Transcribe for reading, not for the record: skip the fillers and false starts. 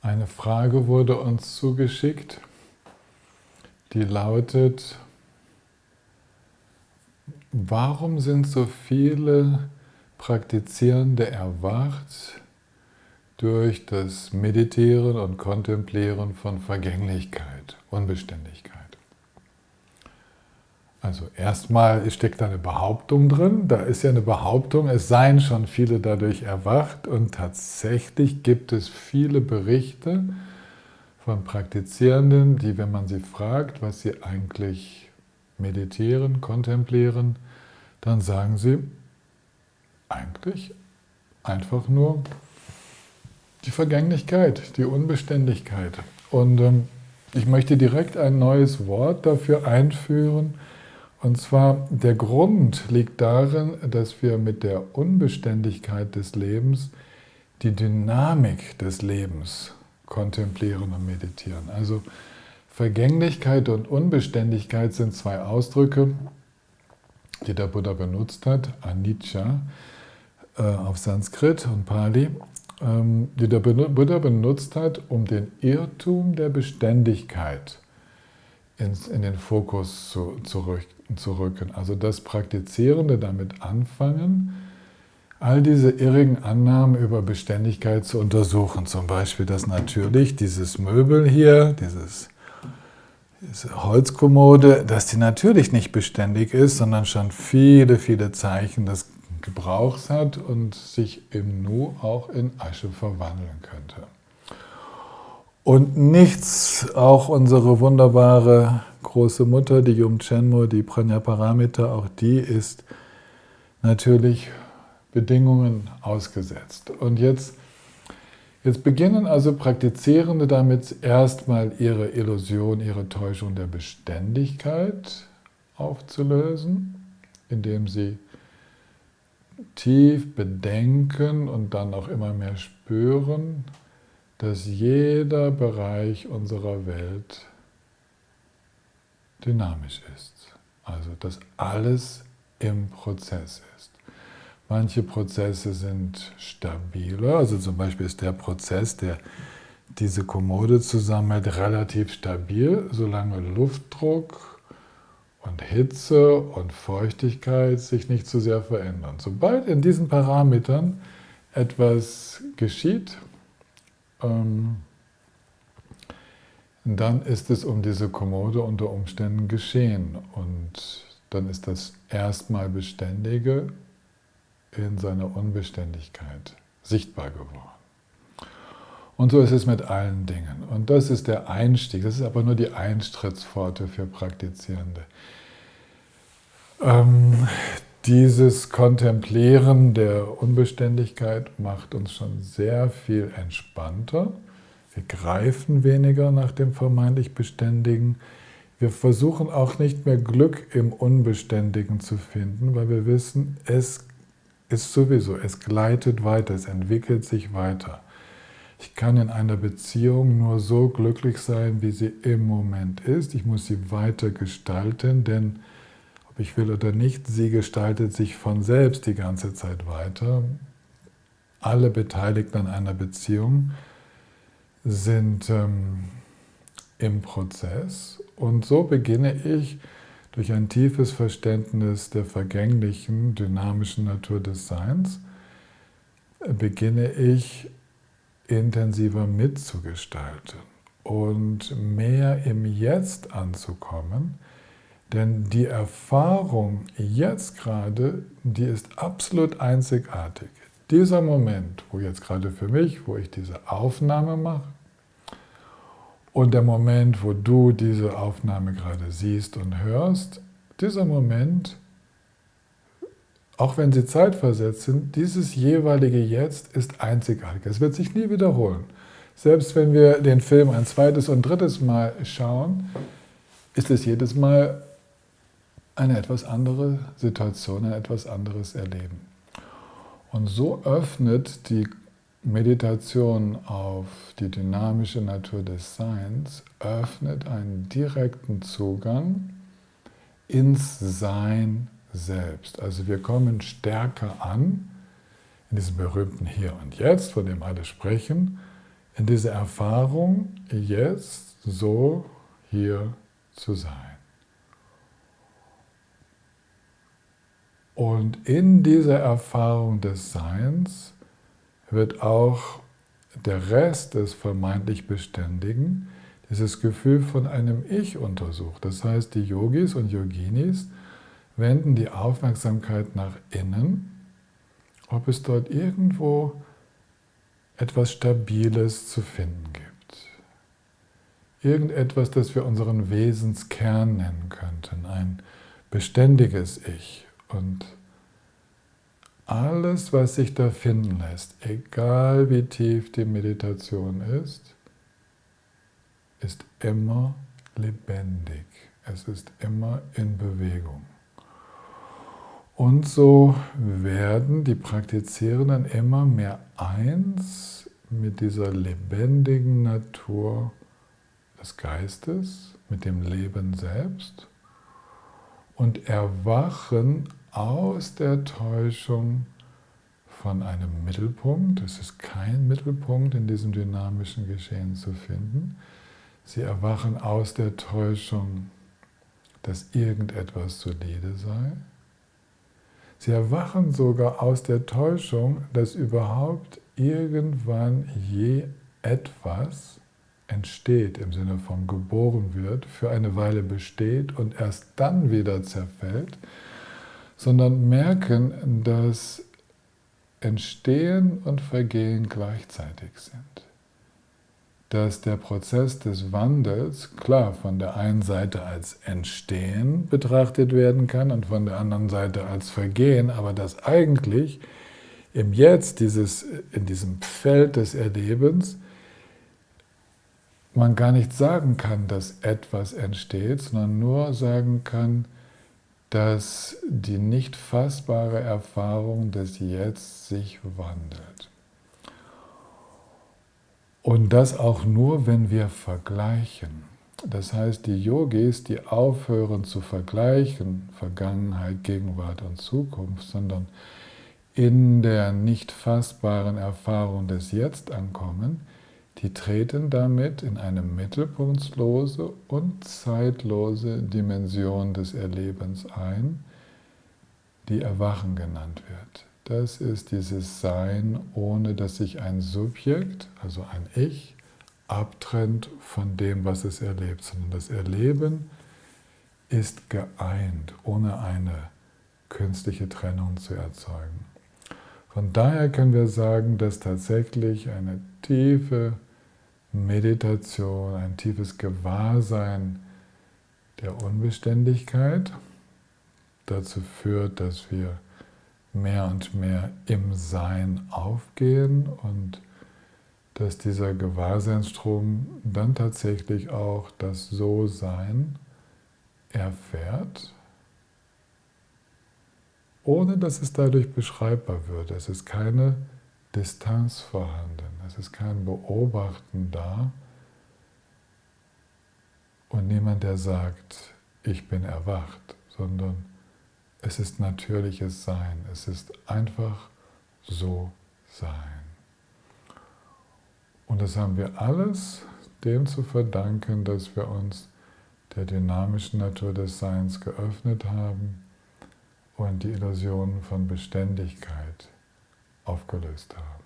Eine Frage wurde uns zugeschickt, die lautet: Warum sind so viele Praktizierende erwacht durch das Meditieren und Kontemplieren von Vergänglichkeit, Unbeständigkeit? Also erstmal steckt da eine Behauptung drin. Da ist ja eine Behauptung, es seien schon viele dadurch erwacht, und tatsächlich gibt es viele Berichte von Praktizierenden, die, wenn man sie fragt, was sie eigentlich meditieren, kontemplieren, dann sagen sie eigentlich einfach nur die Vergänglichkeit, die Unbeständigkeit. Und ich möchte direkt ein neues Wort dafür einführen. Und zwar, der Grund liegt darin, dass wir mit der Unbeständigkeit des Lebens die Dynamik des Lebens kontemplieren und meditieren. Also Vergänglichkeit und Unbeständigkeit sind zwei Ausdrücke, die der Buddha benutzt hat, Anicca auf Sanskrit und Pali, die der Buddha benutzt hat, um den Irrtum der Beständigkeit in den Fokus zu rücken. Also dass Praktizierende damit anfangen, all diese irrigen Annahmen über Beständigkeit zu untersuchen. Zum Beispiel, dass natürlich dieses Möbel hier, diese Holzkommode, dass die natürlich nicht beständig ist, sondern schon viele, viele Zeichen des Gebrauchs hat und sich im Nu auch in Asche verwandeln könnte. Und nichts, auch unsere wunderbare große Mutter, die Yum Chenmo, die Prajnaparamita, auch die ist natürlich Bedingungen ausgesetzt. Und jetzt beginnen also Praktizierende damit, erstmal ihre Illusion, ihre Täuschung der Beständigkeit aufzulösen, indem sie tief bedenken und dann auch immer mehr spüren, dass jeder Bereich unserer Welt dynamisch ist. Also, dass alles im Prozess ist. Manche Prozesse sind stabiler, also zum Beispiel ist der Prozess, der diese Kommode zusammenhält, relativ stabil, solange Luftdruck und Hitze und Feuchtigkeit sich nicht zu sehr verändern. Sobald in diesen Parametern etwas geschieht, dann ist es um diese Kommode unter Umständen geschehen. Und dann ist das erstmal Beständige in seiner Unbeständigkeit sichtbar geworden. Und so ist es mit allen Dingen. Und das ist der Einstieg. Das ist aber nur die Eintrittspforte für Praktizierende. Dieses Kontemplieren der Unbeständigkeit macht uns schon sehr viel entspannter. Wir greifen weniger nach dem vermeintlich Beständigen. Wir versuchen auch nicht mehr Glück im Unbeständigen zu finden, weil wir wissen, es ist sowieso, es gleitet weiter, es entwickelt sich weiter. Ich kann in einer Beziehung nur so glücklich sein, wie sie im Moment ist. Ich muss sie weiter gestalten, denn ob ich will oder nicht, sie gestaltet sich von selbst die ganze Zeit weiter. Alle Beteiligten an einer Beziehung sind im Prozess, und so beginne ich durch ein tiefes Verständnis der vergänglichen, dynamischen Natur des Seins, beginne ich intensiver mitzugestalten und mehr im Jetzt anzukommen. Denn die Erfahrung jetzt gerade, die ist absolut einzigartig. Dieser Moment, wo jetzt gerade für mich, wo ich diese Aufnahme mache, und der Moment, wo du diese Aufnahme gerade siehst und hörst, dieser Moment, auch wenn sie zeitversetzt sind, dieses jeweilige Jetzt ist einzigartig. Es wird sich nie wiederholen. Selbst wenn wir den Film ein zweites und drittes Mal schauen, ist es jedes Mal eine etwas andere Situation, ein etwas anderes Erleben. Und so öffnet die Meditation auf die dynamische Natur des Seins, öffnet einen direkten Zugang ins Sein selbst. Also wir kommen stärker an, in diesem berühmten Hier und Jetzt, von dem alle sprechen, in diese Erfahrung, jetzt so hier zu sein. Und in dieser Erfahrung des Seins wird auch der Rest des vermeintlich Beständigen, dieses Gefühl von einem Ich untersucht. Das heißt, die Yogis und Yoginis wenden die Aufmerksamkeit nach innen, ob es dort irgendwo etwas Stabiles zu finden gibt. Irgendetwas, das wir unseren Wesenskern nennen könnten, ein beständiges Ich. Und alles, was sich da finden lässt, egal wie tief die Meditation ist immer lebendig. Es ist immer in Bewegung. Und so werden die Praktizierenden immer mehr eins mit dieser lebendigen Natur des Geistes, mit dem Leben selbst und erwachen aus der Täuschung von einem Mittelpunkt. Es ist kein Mittelpunkt in diesem dynamischen Geschehen zu finden. Sie erwachen aus der Täuschung, dass irgendetwas solide sei. Sie erwachen sogar aus der Täuschung, dass überhaupt irgendwann je etwas entsteht, im Sinne von geboren wird, für eine Weile besteht und erst dann wieder zerfällt, sondern merken, dass Entstehen und Vergehen gleichzeitig sind. Dass der Prozess des Wandels, klar, von der einen Seite als Entstehen betrachtet werden kann und von der anderen Seite als Vergehen, aber dass eigentlich im Jetzt, in diesem Feld des Erlebens, man gar nicht sagen kann, dass etwas entsteht, sondern nur sagen kann, dass die nicht fassbare Erfahrung des Jetzt sich wandelt. Und das auch nur, wenn wir vergleichen. Das heißt, die Yogis, die aufhören zu vergleichen, Vergangenheit, Gegenwart und Zukunft, sondern in der nicht fassbaren Erfahrung des Jetzt ankommen, die treten damit in eine mittelpunktslose und zeitlose Dimension des Erlebens ein, die Erwachen genannt wird. Das ist dieses Sein, ohne dass sich ein Subjekt, also ein Ich, abtrennt von dem, was es erlebt, sondern das Erleben ist geeint, ohne eine künstliche Trennung zu erzeugen. Von daher können wir sagen, dass tatsächlich eine tiefe Meditation, ein tiefes Gewahrsein der Unbeständigkeit dazu führt, dass wir mehr und mehr im Sein aufgehen und dass dieser Gewahrseinsstrom dann tatsächlich auch das So-Sein erfährt, ohne dass es dadurch beschreibbar wird. Es ist keine Distanz vorhanden, es ist kein Beobachten da und niemand, der sagt, ich bin erwacht, sondern es ist natürliches Sein, es ist einfach so Sein. Und das haben wir alles dem zu verdanken, dass wir uns der dynamischen Natur des Seins geöffnet haben und die Illusionen von Beständigkeit aufgelöst haben.